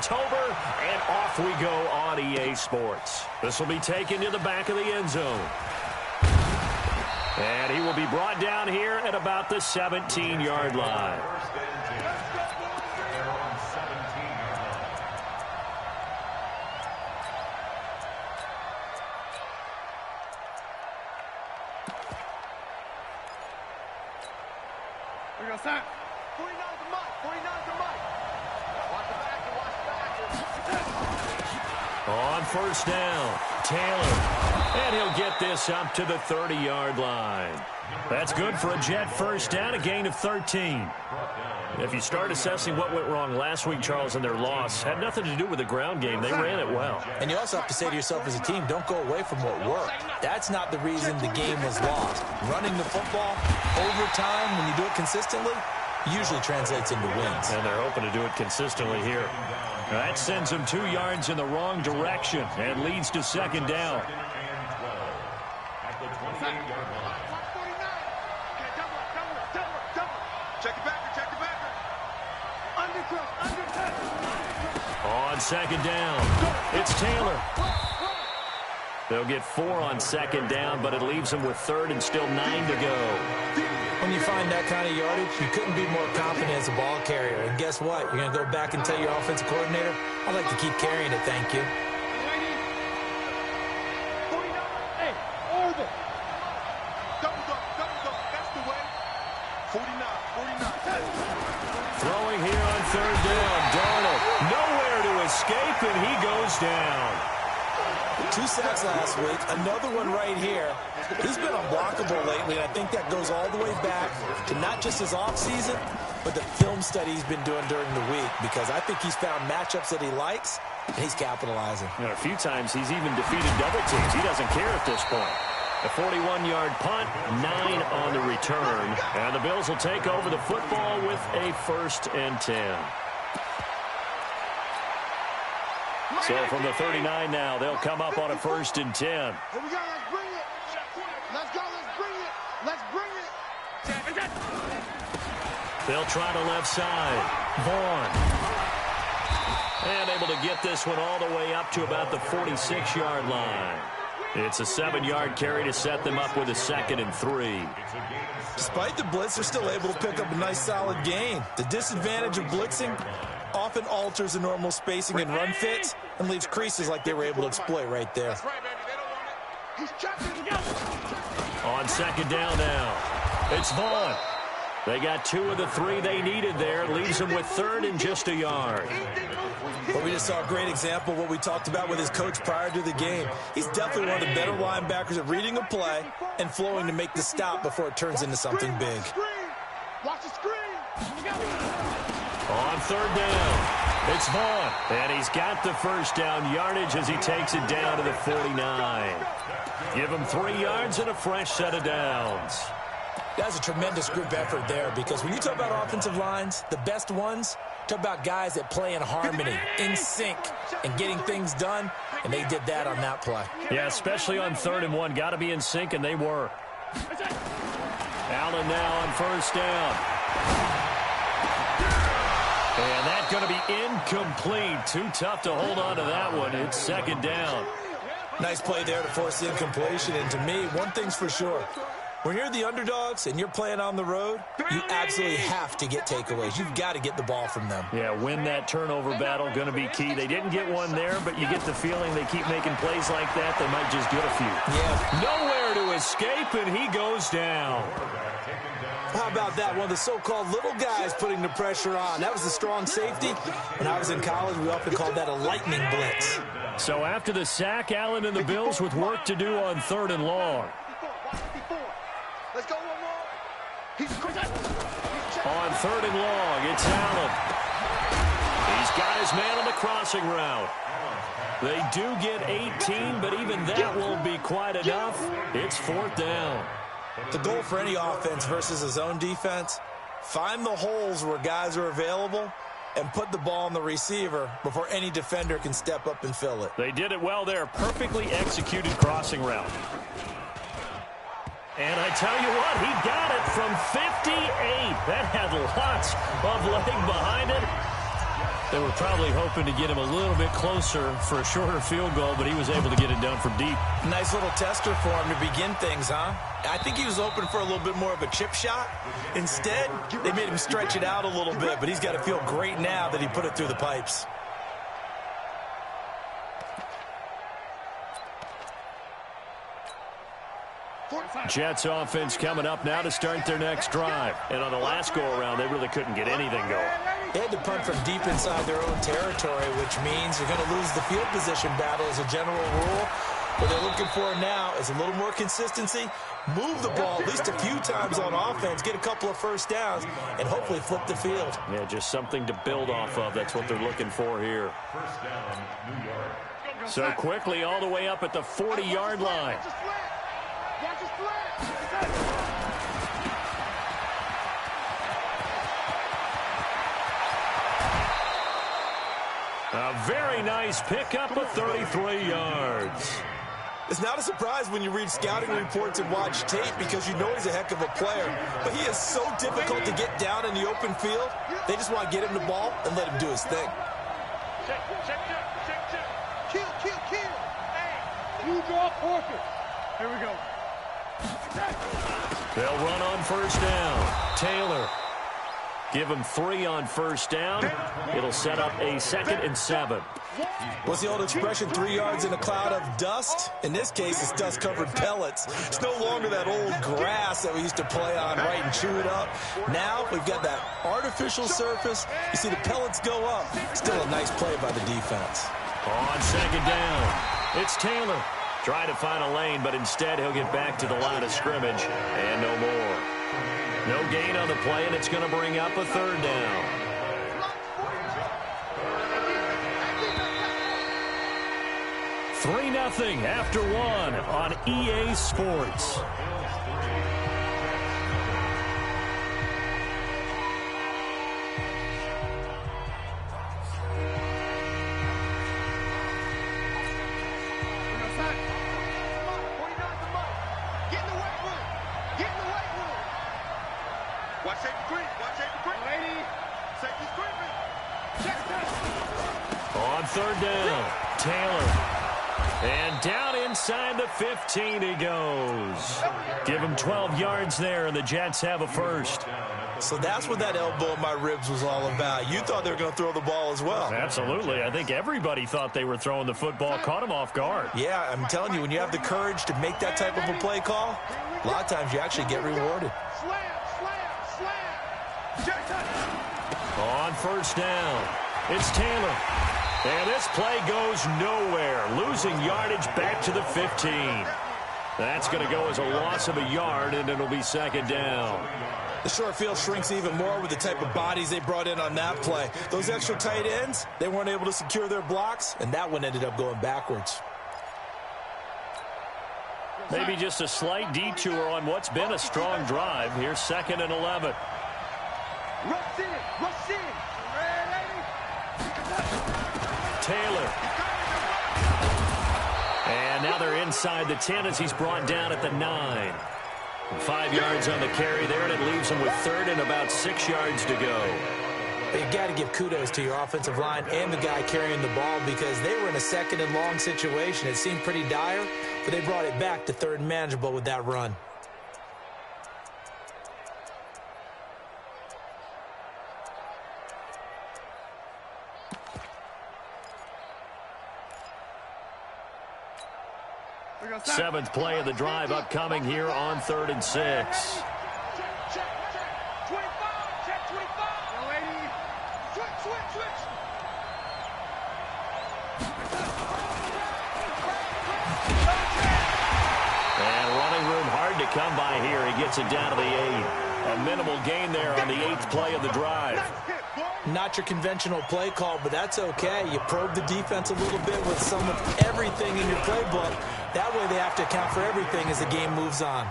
October, and off we go on EA Sports. This will be taken to the back of the end zone. And he will be brought down here at about the 17-yard line. We're going to start. 49 to Mike. 49 to Mike. Watch the back. On first down, Taylor. And he'll get this up to the 30-yard line. That's good for a Jet first down, a gain of 13. If you start assessing what went wrong last week, Charles, in their loss, had nothing to do with the ground game. They ran it well. And you also have to say to yourself as a team, don't go away from what worked. That's not the reason the game was lost. Running the football over time, when you do it consistently, usually translates into wins. And they're hoping to do it consistently here. That sends them 2 yards in the wrong direction and leads to second down. Check it back. On second down, it's Taylor. They'll get 4 on second down, but it leaves them with third and still 9 to go. When you find that kind of yardage, you couldn't be more confident as a ball carrier. And guess what? You're going to go back and tell your offensive coordinator, I'd like to keep carrying it, thank you. Hey, over. Double. That's the way. 49. Throwing here on third down. Darnold nowhere to escape, and he goes down. 2 sacks last week, another one right here. He's been unblockable lately, and I think that goes all the way back to not just his offseason, but the film study he's been doing during the week, because I think he's found matchups that he likes, and he's capitalizing. A few times he's even defeated double teams. He doesn't care at this point. A 41-yard punt, 9 on the return, and the Bills will take over the football with a 1st and 10. So from the 39 now, they'll come up on a 1st and 10. Here we go. Let's bring it. Let's go. Let's bring it. They'll try to left side. Vaughn. And able to get this one all the way up to about the 46-yard line. It's a 7-yard carry to set them up with a 2nd and 3. Despite the blitz, they're still able to pick up a nice solid gain. The disadvantage of blitzing often alters the normal spacing and run fits and leaves creases like they were able to exploit right there. On second down now, it's Vaughn. They got 2 of the 3 they needed there. Leaves them with 3rd and just a yard. But we just saw a great example of what we talked about with his coach prior to the game. He's definitely one of the better linebackers at reading a play and flowing to make the stop before it turns into something big. Watch the screen. On third down, it's Vaughn. And he's got the first down yardage as he takes it down to the 49. Give him 3 yards and a fresh set of downs. That's a tremendous group effort there, because when you talk about offensive lines, the best ones, talk about guys that play in harmony, in sync, and getting things done, and they did that on that play. Yeah, especially on 3rd and 1. Got to be in sync, and they were. Allen now on first down. And that's going to be incomplete. Too tough to hold on to that one. It's 2nd down. Nice play there to force the incompletion. And to me, one thing's for sure. When you're the underdogs and you're playing on the road, you absolutely have to get takeaways. You've got to get the ball from them. Yeah, win that turnover battle, going to be key. They didn't get one there, but you get the feeling they keep making plays like that, they might just get a few. Yeah. Nowhere to escape, and he goes down. How about that? One of the so-called little guys putting the pressure on. That was the strong safety. When I was in college, we often called that a lightning blitz. So after the sack, Allen and the Bills with work to do on 3rd and long. Let's go one more. On 3rd and long, it's Allen. He's got his man on the crossing route. They do get 18, but even that won't be quite enough. It's 4th down. The goal for any offense versus a zone defense, find the holes where guys are available and put the ball on the receiver before any defender can step up and fill it. They did it well there. Perfectly executed crossing route. And I tell you what, he got it from 58. That had lots of leg behind it. They were probably hoping to get him a little bit closer for a shorter field goal, but he was able to get it done from deep. Nice little tester for him to begin things, huh? I think he was hoping for a little bit more of a chip shot. Instead, they made him stretch it out a little bit, but he's got to feel great now that he put it through the pipes. Jets offense coming up now to start their next drive. And on the last go-around, they really couldn't get anything going. They had to punt from deep inside their own territory, which means you're going to lose the field position battle as a general rule. What they're looking for now is a little more consistency, move the ball at least a few times on offense, get a couple of first downs, and hopefully flip the field. Yeah, just something to build off of. That's what they're looking for here. So quickly all the way up at the 40-yard line. A very nice pickup of 33 yards. It's not a surprise when you read scouting reports and watch tape because you know he's a heck of a player. But he is so difficult to get down in the open field. They just want to get him the ball and let him do his thing. Check. Kill. Hey, you draw forfeit. Here we go. They'll run on first down. Taylor. Give him 3 on first down. It'll set up a 2nd and 7. What's the old expression, 3 yards in a cloud of dust? In this case, it's dust-covered pellets. It's no longer that old grass that we used to play on, right, and chew it up. Now we've got that artificial surface. You see the pellets go up. Still a nice play by the defense. On 2nd down, it's Taylor. Trying to find a lane, but instead he'll get back to the line of scrimmage and no more. No gain on the play, and it's going to bring up a 3rd down. Three 3-0 after 1 on EA Sports. On 3rd down, Taylor. And down inside the 15 he goes. Give him 12 yards there, and the Jets have a first. So that's what that elbow in my ribs was all about. You thought they were going to throw the ball as well. Absolutely. I think everybody thought they were throwing the football, caught him off guard. Yeah, I'm telling you, when you have the courage to make that type of a play call, a lot of times you actually get rewarded. On first down, it's Taylor. And this play goes nowhere, losing yardage back to the 15. That's going to go as a loss of a yard, and it'll be 2nd down. The short field shrinks even more with the type of bodies they brought in on that play. Those extra tight ends, they weren't able to secure their blocks, and that one ended up going backwards. Maybe just a slight detour on what's been a strong drive. Here's 2nd and 11. Rush in. Taylor. And now they're inside the 10 as he's brought down at the 9. 5 yards on the carry there, and it leaves him with 3rd and about 6 yards to go. You've got to give kudos to your offensive line and the guy carrying the ball because they were in a 2nd and long situation. It seemed pretty dire, but they brought it back to 3rd and manageable with that run. Seventh play of the drive upcoming here on 3rd and 6. Check 25. Yo, lady. Switch. And running room hard to come by here. He gets it down to the 8. A minimal gain there on the 8th play of the drive. Not your conventional play call, but that's okay. You probe the defense a little bit with some of everything in your playbook. That way they have to account for everything as the game moves on.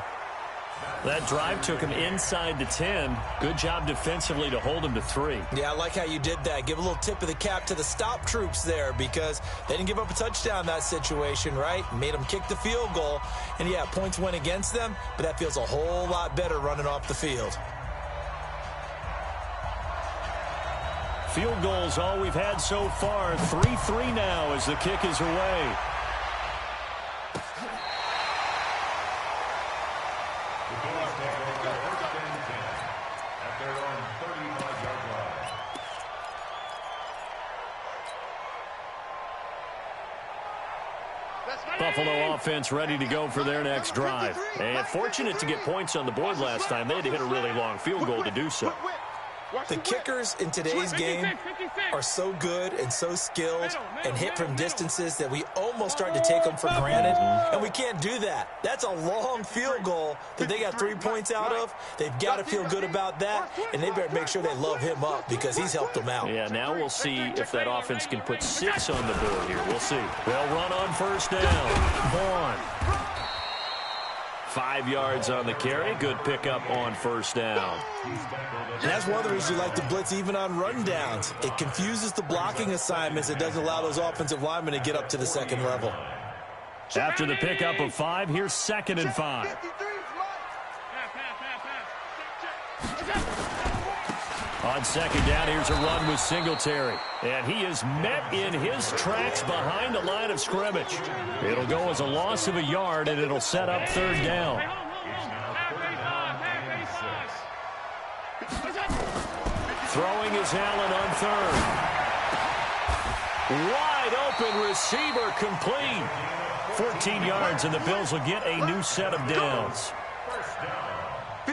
That drive took him inside the 10. Good job defensively to hold him to 3. Yeah, I like how you did that. Give a little tip of the cap to the stop troops there because they didn't give up a touchdown in that situation, right? Made them kick the field goal. And, yeah, points went against them, but that feels a whole lot better running off the field. Field goal's all we've had so far. 3-3 now as the kick is away. Buffalo offense ready to go for their next drive. And fortunate to get points on the board last time. They had to hit a really long field goal to do so. The kickers in today's game are so good and so skilled and hit from distances that we almost start to take them for granted, and we can't do that. That's a long field goal that they got 3 points out of. They've got to feel good about that, and they better make sure they love him up because he's helped them out. Yeah, now we'll see if that offense can put 6 on the board here. We'll see. They'll run on first down. Vaughn. 5 yards on the carry. Good pickup on first down. And that's one of the reasons you like to blitz even on rundowns. It confuses the blocking assignments. It doesn't allow those offensive linemen to get up to the second level. After the pickup of 5, here's 2nd and 5. On second down, here's a run with Singletary. And he is met in his tracks behind the line of scrimmage. It'll go as a loss of a yard, and it'll set up 3rd down. Throwing is Allen on 3rd. Wide open receiver complete. 14 yards, and the Bills will get a new set of downs.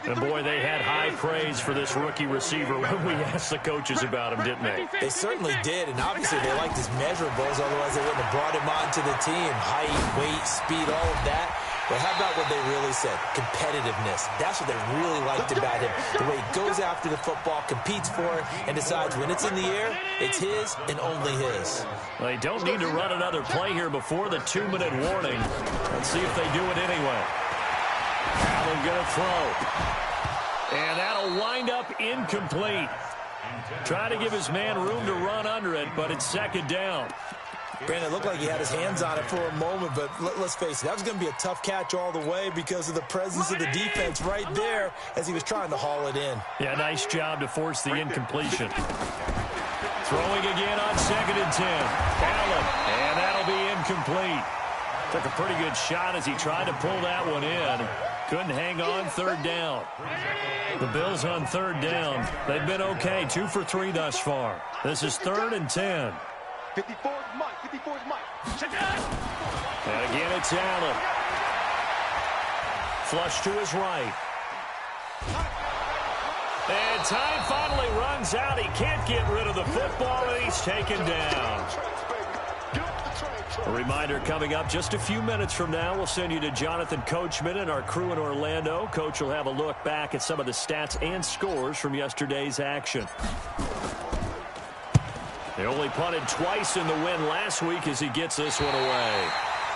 And, boy, they had high praise for this rookie receiver when we asked the coaches about him, didn't they? They certainly did, and obviously they liked his measurables, otherwise they wouldn't have brought him onto the team. Height, weight, speed, all of that. But how about what they really said? Competitiveness. That's what they really liked about him. The way he goes after the football, competes for it, and decides when it's in the air, it's his and only his. Well, they don't need to run another play here before the 2-minute warning. Let's see if they do it anyway. Allen going to throw. And that'll wind up incomplete. Trying to give his man room to run under it, but it's 2nd down. Brandon, it looked like he had his hands on it for a moment, but let's face it, that was going to be a tough catch all the way because of the presence of the defense right there as he was trying to haul it in. Yeah, nice job to force the incompletion. Throwing again on 2nd and 10. Allen, and that'll be incomplete. Took a pretty good shot as he tried to pull that one in. Couldn't hang on 3rd down. The Bills on 3rd down. They've been okay, 2 for 3 thus far. This is 3rd and 10. 54 is Mike. 54 is Mike. And again, it's Allen. Flush to his right. And time finally runs out. He can't get rid of the football, and he's taken down. A reminder coming up just a few minutes from now. We'll send you to Jonathan Coachman and our crew in Orlando. Coach will have a look back at some of the stats and scores from yesterday's action. They only punted twice in the win last week as he gets this one away.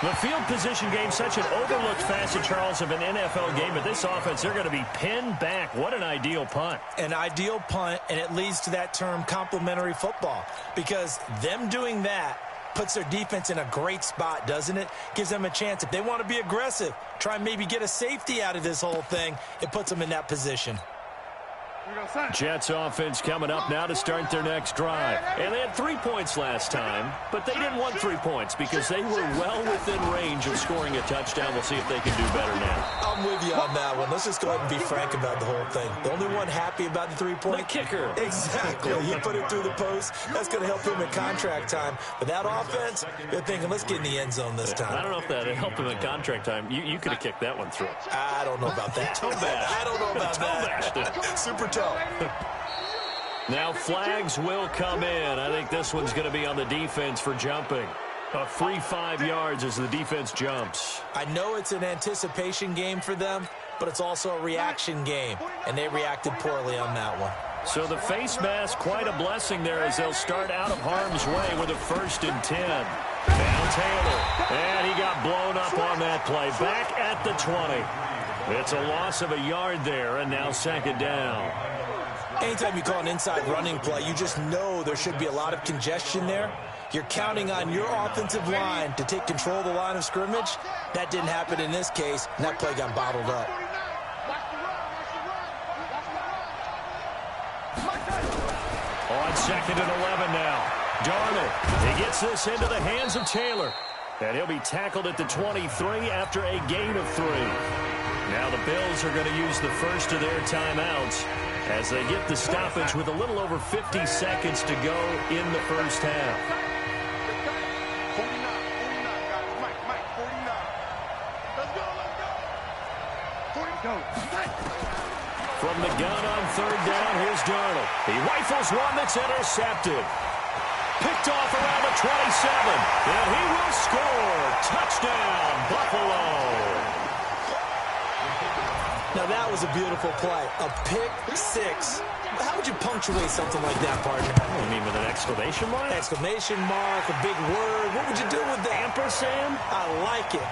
The field position game, such an overlooked facet, Charles, of an NFL game. But this offense, they're going to be pinned back. What an ideal punt. An ideal punt, and it leads to that term complementary football. Because them doing that puts their defense in a great spot, doesn't it? Gives them a chance. If they want to be aggressive, try and maybe get a safety out of this whole thing, it puts them in that position. Jets offense coming up now to start their next drive. And they had 3 points last time, but they didn't want 3 points because they were well within range of scoring a touchdown. We'll see if they can do better now. I'm with you on that one. Let's just go ahead and be frank about the whole thing. The only one happy about the 3-point? The kicker. Exactly. You put it through the post. That's going to help him in contract time. But that offense, they're thinking, let's get in the end zone this time. I don't know if that helped him in contract time. You could have kicked that one through. I don't know about that. Toe bash. I don't know about that. Super toe. Now flags will come in. I think this one's going to be on the defense for jumping. A free 5 yards as the defense jumps. I know it's an anticipation game for them, but it's also a reaction game, and they reacted poorly on that one. So the face mask, quite a blessing there as they'll start out of harm's way with a 1st and 10. Now Taylor, and he got blown up on that play. Back at the 20. It's a loss of a yard there, and now 2nd down. Anytime you call an inside running play, you just know there should be a lot of congestion there. You're counting on your offensive line to take control of the line of scrimmage. That didn't happen in this case, and that play got bottled up. On 2nd and 11 now. Darnold, he gets this into the hands of Taylor. And he'll be tackled at the 23 after a gain of 3. Now the Bills are going to use the first of their timeouts as they get the stoppage with a little over 50 seconds to go in the first half. 49, guys. Mike, 49. Let's go. 40, go. From the gun on 3rd down, here's Darnold. He rifles one that's intercepted. Picked off around the 27, and he will score. Touchdown, Buffalo. Now, that was a beautiful play. A pick six. How would you punctuate something like that, partner? You mean with an exclamation mark? Exclamation mark, a big word. What would you do with that? Ampersand? I like it.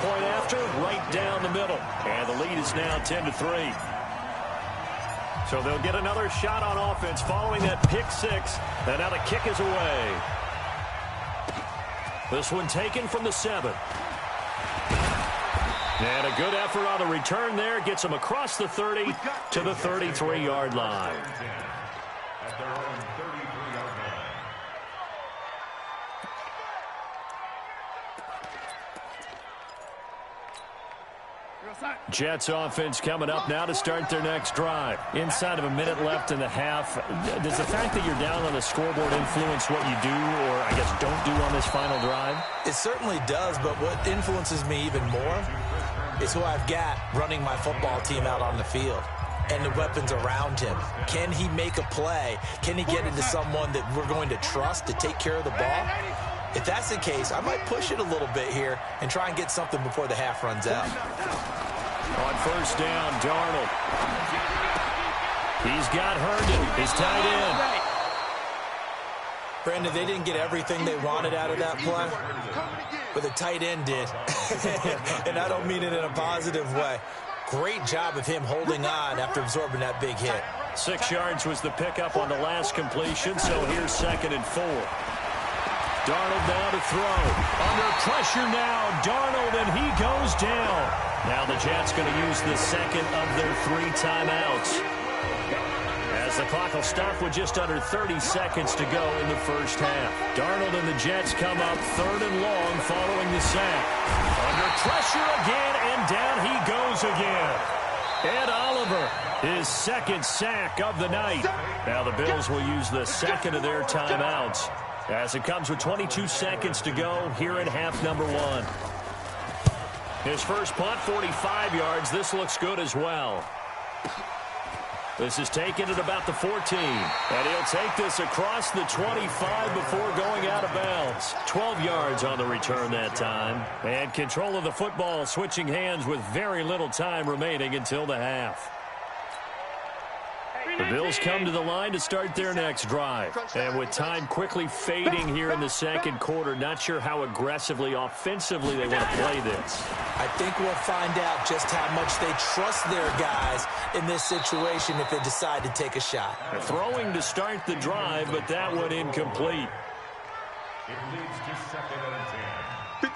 Point after, right down the middle. And the lead is now 10-3. So they'll get another shot on offense following that pick six. And now the kick is away. This one taken from the 7. And a good effort on the return there. Gets him across the 30 to the 33-yard line. Jets offense coming up now to start their next drive. Inside of a minute left in the half. Does the fact that you're down on the scoreboard influence what you do or, I guess, don't do on this final drive? It certainly does, but what influences me even more is who I've got running my football team out on the field and the weapons around him. Can he make a play? Can he get into someone that we're going to trust to take care of the ball? If that's the case, I might push it a little bit here and try and get something before the half runs out. On 1st down, Darnold. He's got Herndon, his tight end. Brandon, they didn't get everything they wanted out of that play, but the tight end did. And I don't mean it in a positive way. Great job of him holding on after absorbing that big hit. 6 yards was the pickup on the last completion, so here's 2nd and 4. Darnold now to throw. Under pressure now, Darnold, and he goes down. Now the Jets going to use the second of their 3 timeouts. As the clock will stop with just under 30 seconds to go in the first half. Darnold and the Jets come up 3rd and long following the sack. Under pressure again, and down he goes again. Ed Oliver, his 2nd sack of the night. Now the Bills will use the second of their timeouts as it comes with 22 seconds to go here in half number 1. His first punt, 45 yards. This looks good as well. This is taken at about the 14. And he'll take this across the 25 before going out of bounds. 12 yards on the return that time. And control of the football switching hands with very little time remaining until the half. The Bills come to the line to start their next drive. And with time quickly fading here in the second quarter, not sure how aggressively, offensively they want to play this. I think we'll find out just how much they trust their guys in this situation if they decide to take a shot. Throwing to start the drive, but that one incomplete.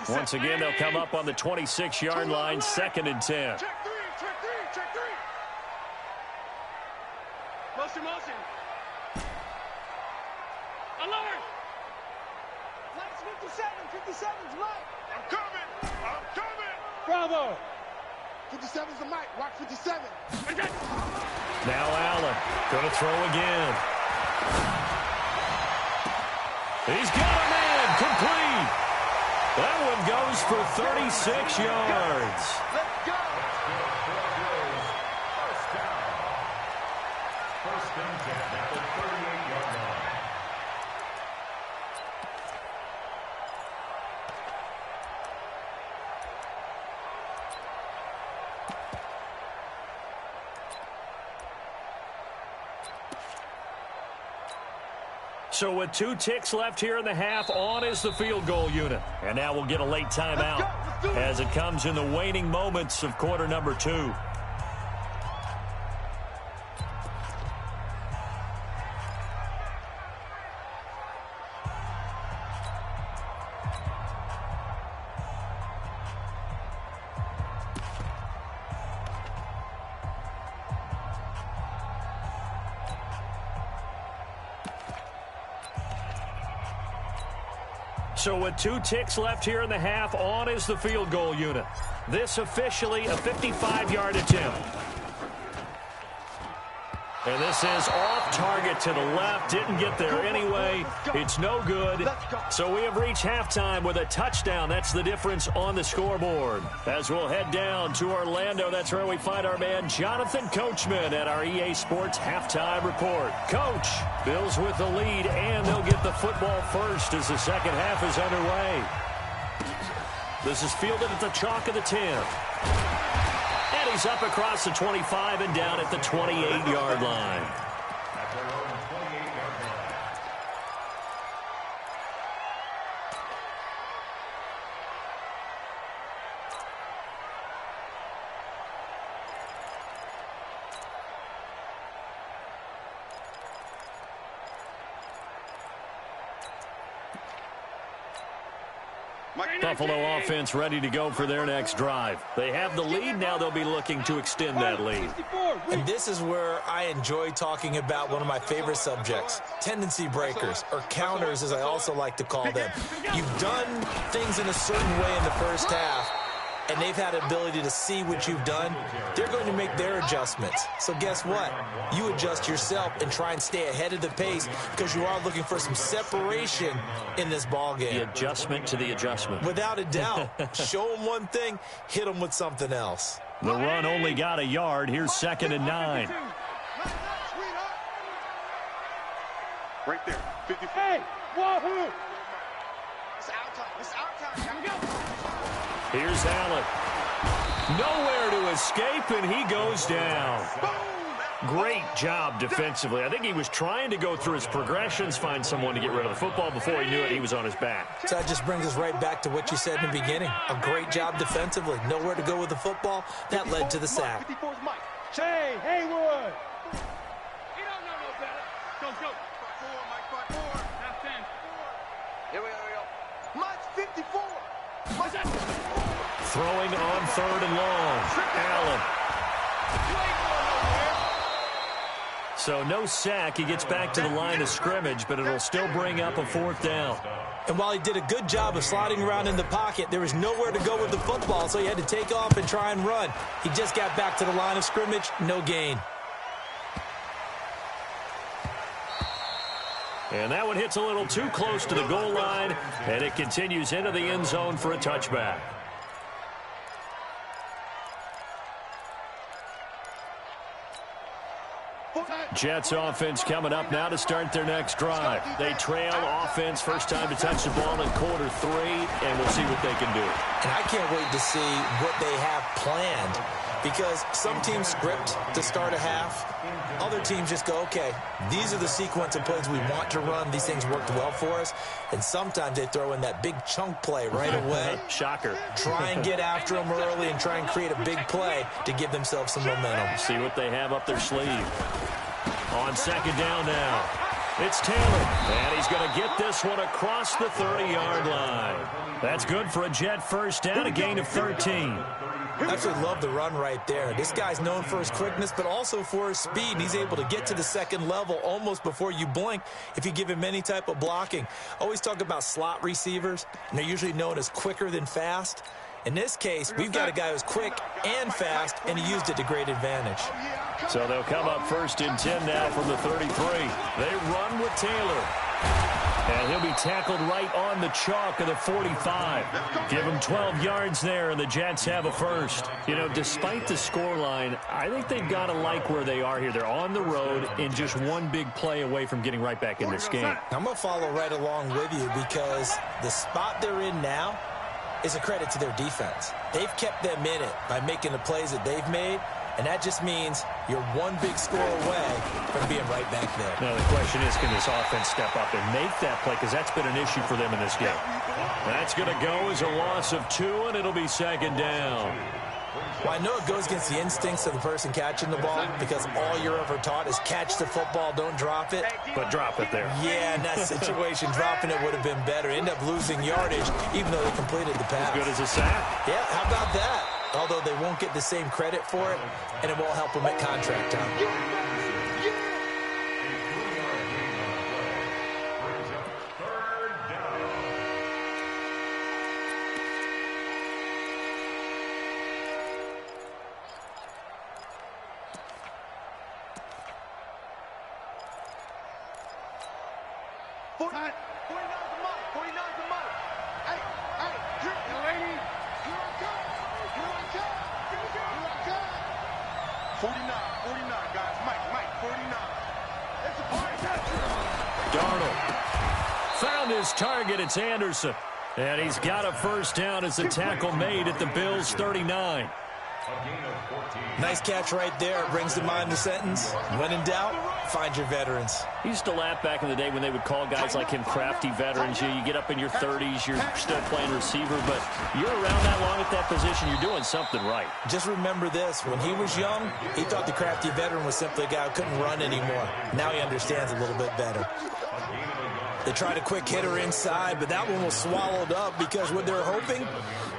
Once again, they'll come up on the 26-yard line, 2nd and 10. Check three. Motion. Alert! Flags 57's Mike. I'm coming. Bravo. 57's the Mike. Watch 57. Now Allen going to throw again. He's got a man complete. That one goes for 36 yards. Let's go. So with 2 ticks left here in the half, on is the field goal unit. And now we'll get a late timeout as it comes in the waning moments of quarter number 2. So with 2 ticks left here in the half, on is the field goal unit. This officially a 55-yard attempt. And this is off target to the left. Didn't get there anyway. It's no good. So we have reached halftime with a touchdown. That's the difference on the scoreboard. As we'll head down to Orlando, that's where we find our man Jonathan Coachman at our EA Sports Halftime Report. Coach, Bills with the lead, and they'll get the football first as the second half is underway. This is fielded at the chalk of the 10. And he's up across the 25 and down at the 28-yard line. Buffalo offense ready to go for their next drive. They have the lead. Now they'll be looking to extend that lead. And this is where I enjoy talking about one of my favorite subjects, tendency breakers, or counters as I also like to call them. You've done things in a certain way in the first half, and they've had the ability to see what you've done. They're going to make their adjustments. So guess what? You adjust yourself and try and stay ahead of the pace because you are looking for some separation in this ballgame. The adjustment to the adjustment. Without a doubt. Show them one thing, hit them with something else. The run only got a yard. Here's 2nd and 9. Right there. 50. Hey, wahoo! It's our time. It's our time. Here we go. Here's Allen. Nowhere to escape, and he goes down. Great job defensively. I think he was trying to go through his progressions, find someone to get rid of the football. Before he knew it, he was on his back. So that just brings us right back to what you said in the beginning. A great job defensively. Nowhere to go with the football. That led to the sack. 54's Mike. Shay Haywood. He don't know no better. Go. 4, Mike, 4. That's 10. Here we go. Mike's 54. What's that? Throwing on 3rd and long. Allen. So no sack. He gets back to the line of scrimmage, but it'll still bring up a 4th down. And while he did a good job of sliding around in the pocket, there was nowhere to go with the football, so he had to take off and try and run. He just got back to the line of scrimmage. No gain. And that one hits a little too close to the goal line, and it continues into the end zone for a touchback. Jets offense coming up now to start their next drive. They trail offense, first time to touch the ball in quarter 3, and we'll see what they can do. And I can't wait to see what they have planned, because some teams script to start a half. Other teams just go, okay, these are the sequence of plays we want to run. These things worked well for us. And sometimes they throw in that big chunk play right away. Shocker. Try and get after them early and try and create a big play to give themselves some momentum. See what they have up their sleeve. On 2nd down now, it's Taylor, and he's going to get this one across the 30-yard line. That's good for a Jet first down, a gain of 13. I absolutely love the run right there. This guy's known for his quickness, but also for his speed. And he's able to get to the second level almost before you blink if you give him any type of blocking. Always talk about slot receivers, and they're usually known as quicker than fast. In this case, we've got a guy who's quick and fast, and he used it to great advantage. So they'll come up 1st and 10 now from the 33. They run with Taylor. And he'll be tackled right on the chalk of the 45. Give him 12 yards there, and the Jets have a first. You know, despite the scoreline, I think they've got to like where they are here. They're on the road and just one big play away from getting right back in this game. I'm going to follow right along with you because the spot they're in now is a credit to their defense. They've kept them in it by making the plays that they've made, and that just means you're one big score away from being right back there. Now, the question is, can this offense step up and make that play? Because that's been an issue for them in this game. That's going to go as a loss of 2, and it'll be 2nd down. Well, I know it goes against the instincts of the person catching the ball because all you're ever taught is catch the football, don't drop it. But drop it there. Yeah, in that situation, dropping it would have been better. End up losing yardage, even though they completed the pass. As good as a sack? Yeah, how about that? Although they won't get the same credit for it, and it won't help them at contract time. 49's a must. 49's a must. Hey, drink. Lady. You're on time. You're on time. You're on time. 49, guys. Mike, 49. It's a party. Darnold found his target. It's Anderson. And he's got a first down as the tackle made at the Bills' 39. Nice catch right there. Brings to mind the sentence, when in doubt, find your veterans. He used to laugh back in the day when they would call guys like him crafty veterans. You get up in your 30s, you're still playing receiver, but you're around that long at that position, you're doing something right. Just remember this. When he was young, he thought the crafty veteran was simply a guy who couldn't run anymore. Now he understands a little bit better. They tried a quick hitter inside, but that one was swallowed up because what they're hoping,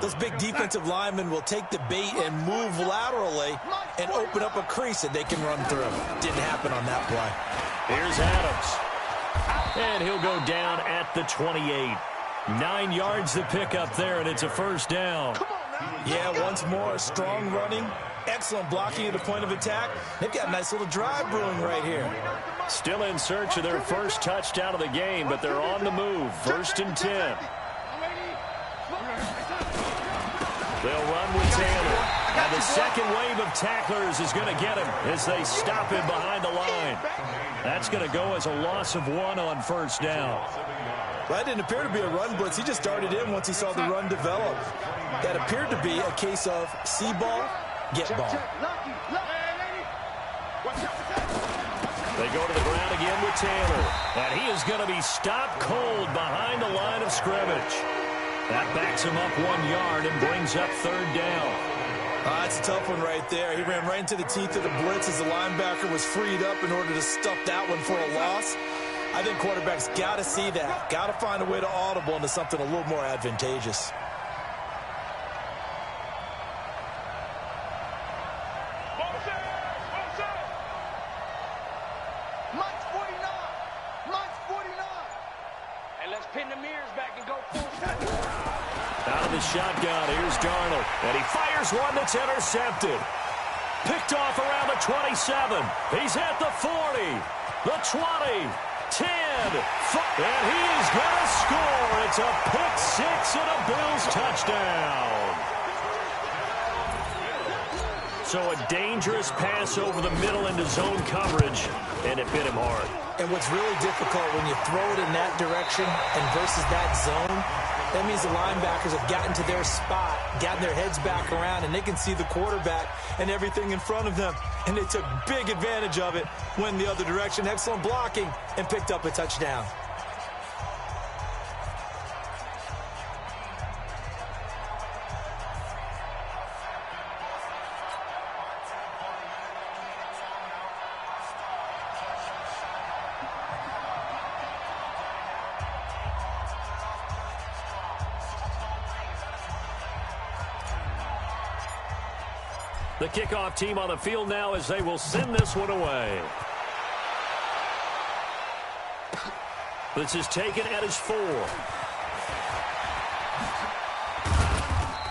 those big defensive linemen will take the bait and move laterally and open up a crease that they can run through. Didn't happen on that play. Here's Adams. And he'll go down at the 28. 9 yards to pick up there, and it's a first down. Yeah, once more, strong running, excellent blocking at the point of attack. They've got a nice little drive brewing right here. Still in search of their first touchdown of the game, but they're on the move. 1st and 10. They'll run with Taylor. And the second wave of tacklers is going to get him as they stop him behind the line. That's going to go as a loss of 1 on first down. Well, that didn't appear to be a run blitz. He just started in once he saw the run develop. That appeared to be a case of see ball, get ball. They go to the ground again with Taylor. And he is going to be stopped cold behind the line of scrimmage. That backs him up 1 yard and brings up 3rd down. That's a tough one right there. He ran right into the teeth of the blitz as the linebacker was freed up in order to stuff that one for a loss. I think quarterbacks got to see that. Got to find a way to audible into something a little more advantageous. Mike's 49. And let's pin the mirrors back and go full. Out of the shotgun, here's Darnold. And he fires one that's intercepted. Picked off around the 27. He's at the 40, the 20, 10. And he is going to score. It's a pick 6 and a Bills touchdown. So a dangerous pass over the middle into zone coverage, and it bit him hard. And what's really difficult when you throw it in that direction and versus that zone, that means the linebackers have gotten to their spot, gotten their heads back around, and they can see the quarterback and everything in front of them. And they took big advantage of it, went the other direction, excellent blocking, and picked up a touchdown. The kickoff team on the field now as they will send this one away. This is taken at his 4.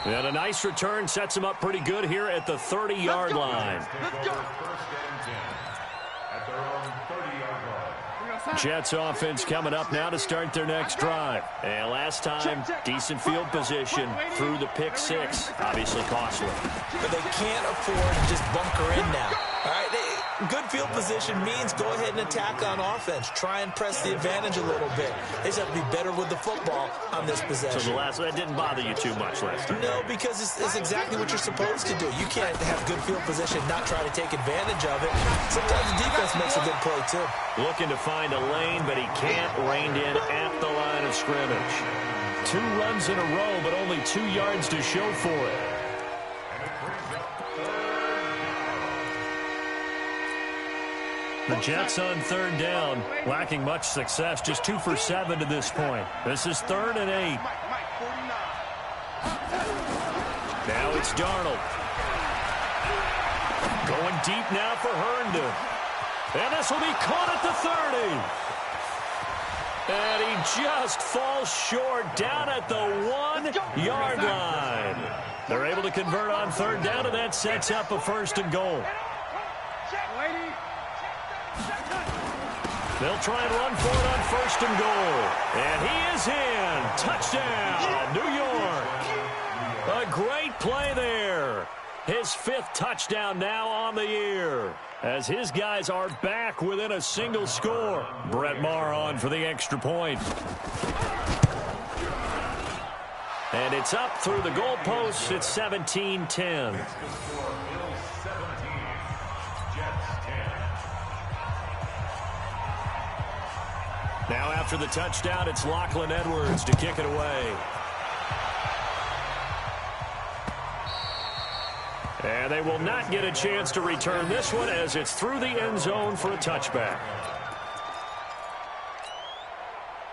And a nice return sets him up pretty good here at the 30-yard line. Let's go. Jets offense coming up now to start their next drive. And last time, decent field position through the pick 6. Obviously costly. But they can't afford to just bunker in now. All right, good field position means go ahead and attack on offense. Try and press the advantage a little bit. They just have to be better with the football on this possession. So that didn't bother you too much last time? No, because it's exactly what you're supposed to do. You can't have good field position, not try to take advantage of it. Sometimes the defense makes a good play, too. Looking to find a lane, but he can't. Reined in at the line of scrimmage. 2 runs in a row, but only 2 yards to show for it. The Jets on 3rd down, lacking much success, just 2 for 7 to this point. This is 3rd and 8. Now it's Darnold. Going deep now for Herndon. And this will be caught at the 30. And he just falls short down at the 1-yard line. They're able to convert on 3rd down, and that sets up a 1st and goal. They'll try and run for it on 1st and goal. And he is in. Touchdown, New York. A great play there. His 5th touchdown now on the year, as his guys are back within a single score. Brett Maher on for the extra point. And it's up through the goalposts. It's 17-10. Now after the touchdown, it's Lachlan Edwards to kick it away. And they will not get a chance to return this one as it's through the end zone for a touchback.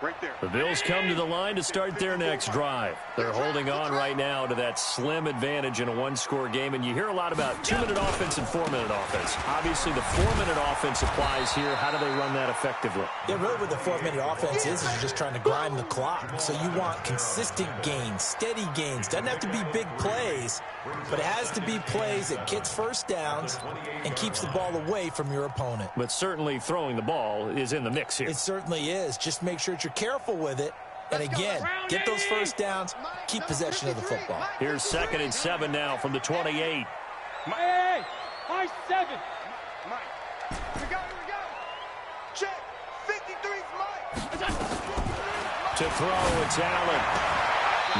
Right there. The Bills come to the line to start their next drive. They're holding on right now to that slim advantage in a one-score game, and you hear a lot about 2-minute offense and 4-minute offense. Obviously, the 4-minute offense applies here. How do they run that effectively? Yeah, really what the 4-minute offense is you're just trying to grind the clock. So you want consistent gains, steady gains. Doesn't have to be big plays, but it has to be plays that gets first downs and keeps the ball away from your opponent. But certainly throwing the ball is in the mix here. It certainly is. Just make sure that you're careful with it. And again, get those first downs, keep possession of the football. Here's 2nd and 7 now from the 28. Hey, high 7. Mike. We go. Check. 53's Mike. To throw, it's Allen.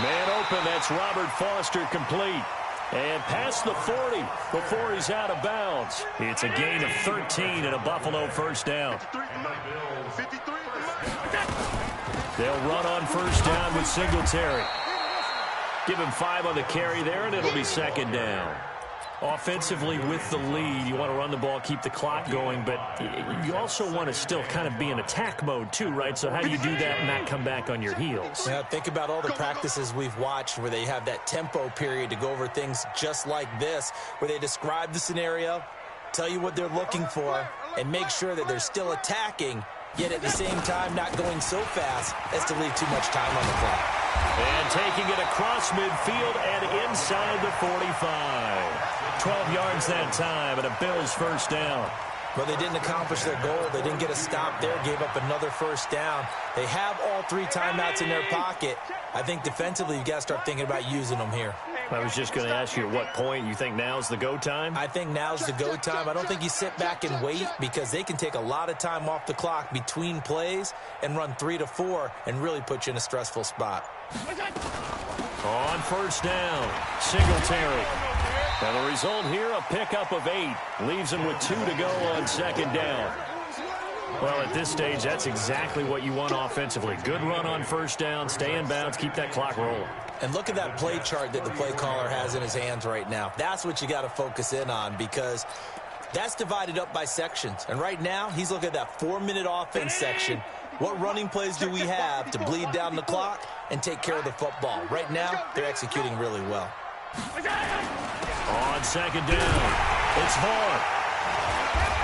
Man open, that's Robert Foster complete. And past the 40 before he's out of bounds. It's a gain of 13 and a Buffalo first down. 53. They'll run on first down with Singletary. Give him 5 on the carry there, and it'll be 2nd down. Offensively with the lead, you want to run the ball, keep the clock going, but you also want to still kind of be in attack mode too, right? So how do you do that and not come back on your heels? Yeah, think about all the practices we've watched where they have that tempo period to go over things just like this, where they describe the scenario, tell you what they're looking for, and make sure that they're still attacking, yet at the same time not going so fast as to leave too much time on the clock. And taking it across midfield and inside the 45. 12 yards that time and a Bills first down. Well, they didn't accomplish their goal. They didn't get a stop there, gave up another first down. They have all 3 timeouts in their pocket. I think defensively you've got to start thinking about using them here. I was just going to ask you at what point you think now's the go time? I think now's the go time. I don't think you sit back and wait because they can take a lot of time off the clock between plays and run 3 to 4 and really put you in a stressful spot. On first down, Singletary. And the result here, a pickup of 8. Leaves him with 2 to go on 2nd down. Well, at this stage, that's exactly what you want offensively. Good run on first down, stay in bounds, keep that clock rolling. And look at that play chart that the play caller has in his hands right now. That's what you got to focus in on because that's divided up by sections. And right now, he's looking at that 4-minute offense section. What running plays do we have to bleed down the clock and take care of the football? Right now, they're executing really well. On 2nd down, it's Vaughn.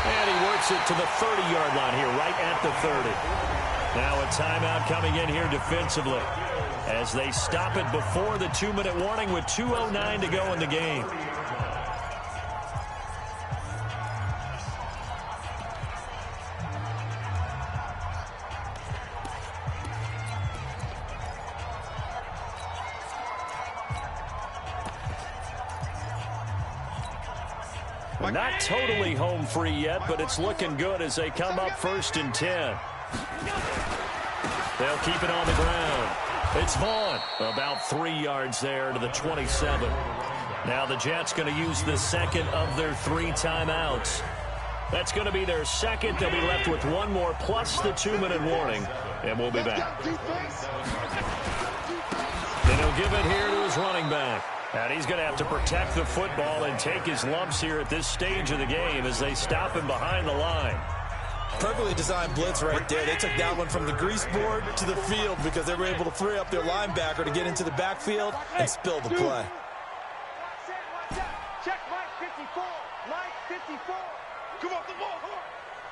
And he works it to the 30-yard line here, right at the 30. Now a timeout coming in here defensively as they stop it before the 2-minute warning with 2:09 to go in the game. Not totally home free yet, but it's looking good as they come up 1st and 10. They'll keep it on the ground. It's Vaughn, about 3 yards there to the 27. Now the Jets going to use the 2nd of their 3 timeouts. That's going to be their 2nd. They'll be left with 1 more plus the 2-minute warning, and we'll be back. Then he'll give it here to his running back. And he's going to have to protect the football and take his lumps here at this stage of the game as they stop him behind the line. Perfectly designed blitz right there. They took that one from the grease board to the field because they were able to free up their linebacker to get into the backfield and spill the play. Check Mike 54. Mike 54. Come off the ball.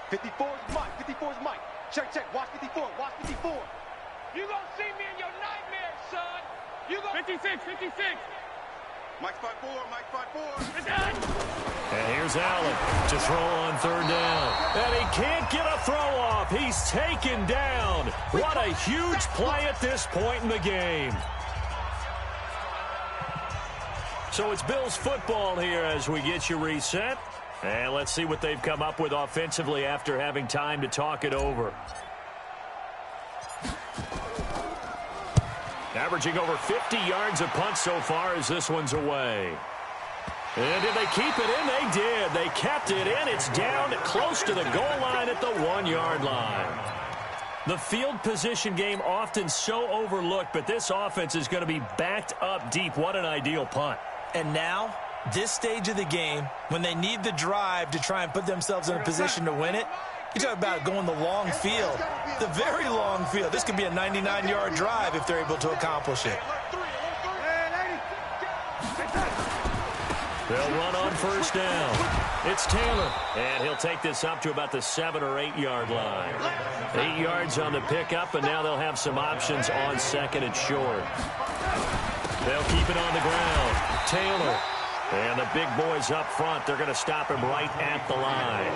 54 is Mike. 54 is Mike. Check. Watch 54. Watch 54. You gonna see me in your nightmares, son. You gonna 56. Mike's 5'4", Mike's 5'4". And here's Allen to throw on third down. And he can't get a throw off. He's taken down. What a huge play at this point in the game. So it's Bills football here as we get you reset. And let's see what they've come up with offensively after having time to talk it over. Averaging over 50 yards a punt so far as this one's away. And did they keep it in? They did. They kept it in. It's down close to the goal line at the 1-yard line. The field position game often so overlooked, but this offense is going to be backed up deep. What an ideal punt. And now, this stage of the game, when they need the drive to try and put themselves in a position to win it, you talk about going the long field, the very long field. This could be a 99-yard drive if they're able to accomplish it. They'll run on first down. It's Taylor, and he'll take this up to about the 7- or 8-yard line. 8 yards on the pickup, and now they'll have some options on second and short. They'll keep it on the ground. Taylor, and the big boys up front, they're going to stop him right at the line.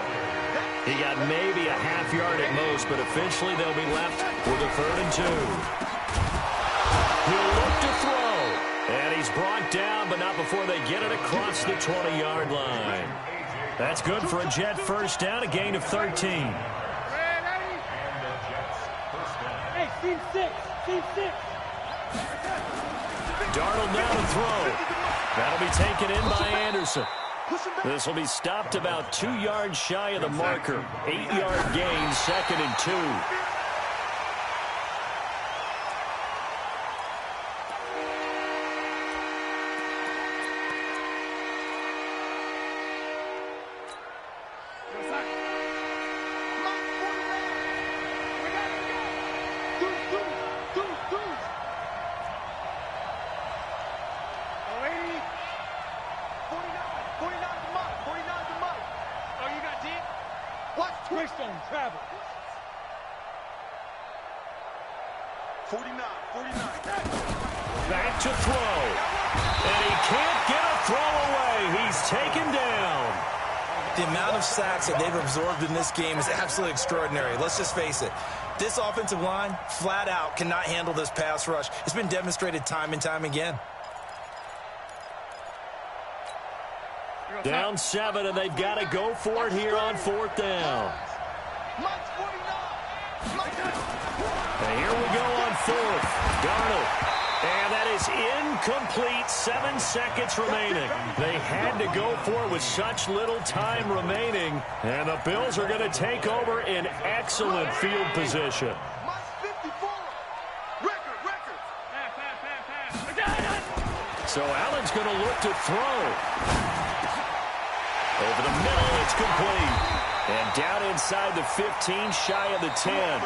He got maybe a half yard at most, but eventually they'll be left with a 3rd and 2. He'll look to throw. And he's brought down, but not before they get it across the 20-yard line. That's good for a Jet first down, a gain of 13. Hey, team 6. Darnold now to throw. That'll be taken in by Anderson. This will be stopped about 2 yards shy of the marker. 8-yard gain, 2nd and 2. Travel. 49. Back to throw. And he can't get a throw away. He's taken down. The amount of sacks that they've absorbed in this game is absolutely extraordinary. Let's just face it. This offensive line, flat out, cannot handle this pass rush. It's been demonstrated time and time again. Down 7, and they've got to go for it here on 4th down. And here we go on 4th. Darnold. And that is incomplete. 7 seconds remaining. They had to go for it with such little time remaining. And the Bills are going to take over in excellent field position. So Allen's going to look to throw. Over the middle, it's complete. And down inside the 15, shy of the 10.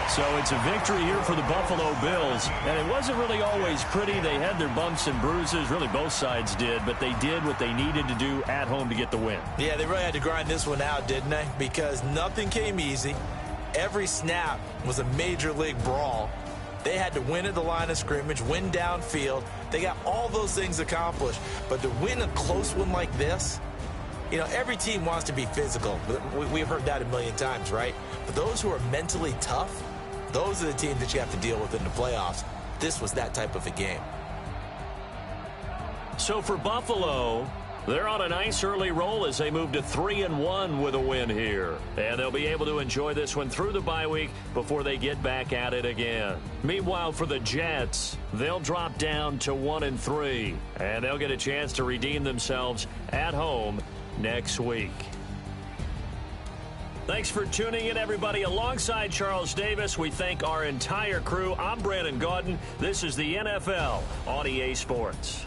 So it's a victory here for the Buffalo Bills. And it wasn't really always pretty. They had their bumps and bruises. Really, both sides did. But they did what they needed to do at home to get the win. Yeah, they really had to grind this one out, didn't they? Because nothing came easy. Every snap was a major league brawl. They had to win at the line of scrimmage, win downfield. They got all those things accomplished. But to win a close one like this, you know, every team wants to be physical. We've heard that a million times, right? But those who are mentally tough, those are the teams that you have to deal with in the playoffs. This was that type of a game. So for Buffalo, they're on a nice early roll as they move to 3-1 with a win here. And they'll be able to enjoy this one through the bye week before they get back at it again. Meanwhile, for the Jets, they'll drop down to 1-3. And they'll get a chance to redeem themselves at home next week. Thanks for tuning in, everybody. Alongside Charles Davis, we thank our entire crew. I'm Brandon Gaudin. This is the NFL on EA Sports.